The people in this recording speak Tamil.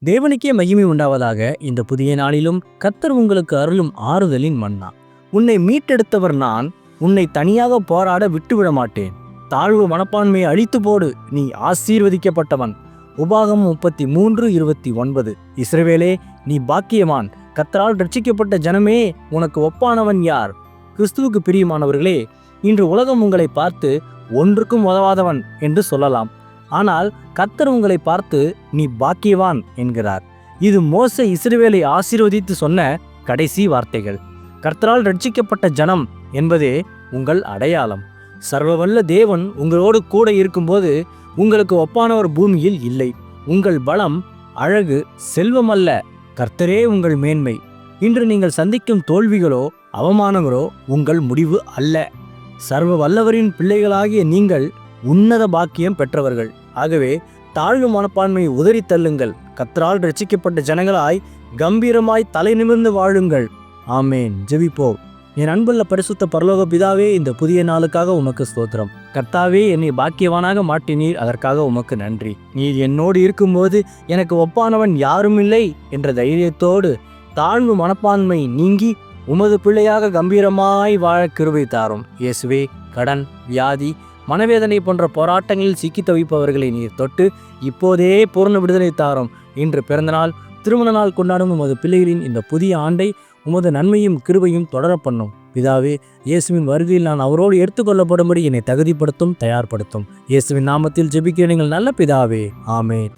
தேவனுக்கே மகிமை உண்டாவதாக. இந்த புதிய நாளிலும் கர்த்தர் உங்களுக்கு அருளும் ஆறுதலின் மன்னா. உன்னை மீட்டெடுத்தவர் நான், உன்னை தனியாக போராட விட்டுவிட மாட்டேன். தாழ்வு மனப்பான்மையை அழித்து போடு, நீ ஆசீர்வதிக்கப்பட்டவன். உபாகமம் 33:29. இஸ்ரவேலே, நீ பாக்கியவான், கர்த்தரால் ரட்சிக்கப்பட்ட ஜனமே, உனக்கு ஒப்பானவன் யார்? கிறிஸ்துவுக்கு பிரியமானவர்களே, இன்று உலகம் உங்களை பார்த்து ஒன்றுக்கும் உதவாதவன் என்று சொல்லலாம். ஆனால் கர்த்தர் உங்களை பார்த்து நீ பாக்கியவான் என்கிறார். இது மோசே இஸ்ரவேலை ஆசீர்வதித்து சொன்ன கடைசி வார்த்தைகள். கர்த்தரால் ரட்சிக்கப்பட்ட ஜனம் என்பதே உங்கள் அடையாளம். சர்வவல்ல தேவன் உங்களோடு கூட இருக்கும்போது உங்களுக்கு ஒப்பானவர் பூமியில் இல்லை. உங்கள் பலம், அழகு, செல்வம் அல்ல, கர்த்தரே உங்கள் மேன்மை. இன்று நீங்கள் சந்திக்கும் தோல்விகளோ அவமானங்களோ உங்கள் முடிவு அல்ல. சர்வ வல்லவரின் பிள்ளைகளாகிய நீங்கள் உன்னத பாக்கியம் பெற்றவர்கள். ஆகவே தாழ்வு மனப்பான்மையை உதறி தள்ளுங்கள். கர்த்தரால் ரட்சிக்கப்பட்ட ஜனங்களாய் கம்பீரமாய் தலை நிமிர்ந்து வாழுங்கள். ஆமேன். ஜெபிப்போம். என் அன்புள்ள பரிசுத்த பரலோக பிதாவே, இந்த புதிய நாளுக்காக உமக்கு ஸ்தோத்திரம். கர்த்தாவே, என்னை பாக்கியவானாக மாட்டினீர், அதற்காக உமக்கு நன்றி. நீர் என்னோடு இருக்கும்போது எனக்கு ஒப்பானவன் யாரும் இல்லை என்ற தைரியத்தோடு தாழ்வு மனப்பான்மை நீங்கி உமது பிள்ளையாக கம்பீரமாய் வாழ கிருபை தாரும். இயேசுவே, கடன், வியாதி, மனவேதனை போன்ற போராட்டங்களில் சிக்கி தவிப்பவர்களை நீர் தொட்டு இப்போதே பூர்ண விடுதலை தாரும். இன்று பிறந்தநாள், திருமண நாள் கொண்டாடும் உமது பிள்ளைகளின் இந்த புதிய ஆண்டை உமது நன்மையும் கிருபையும் தொடர பண்ணும். பிதாவே, இயேசுவின் வருகையில் நான் அவரோடு எடுத்துக்கொள்ளப்படும்படி என்னை தகுதிப்படுத்தும், தயார்படுத்தும். இயேசுவின் நாமத்தில் ஜெபிக்கிறேன் எங்கள் நல்ல பிதாவே. ஆமேன்.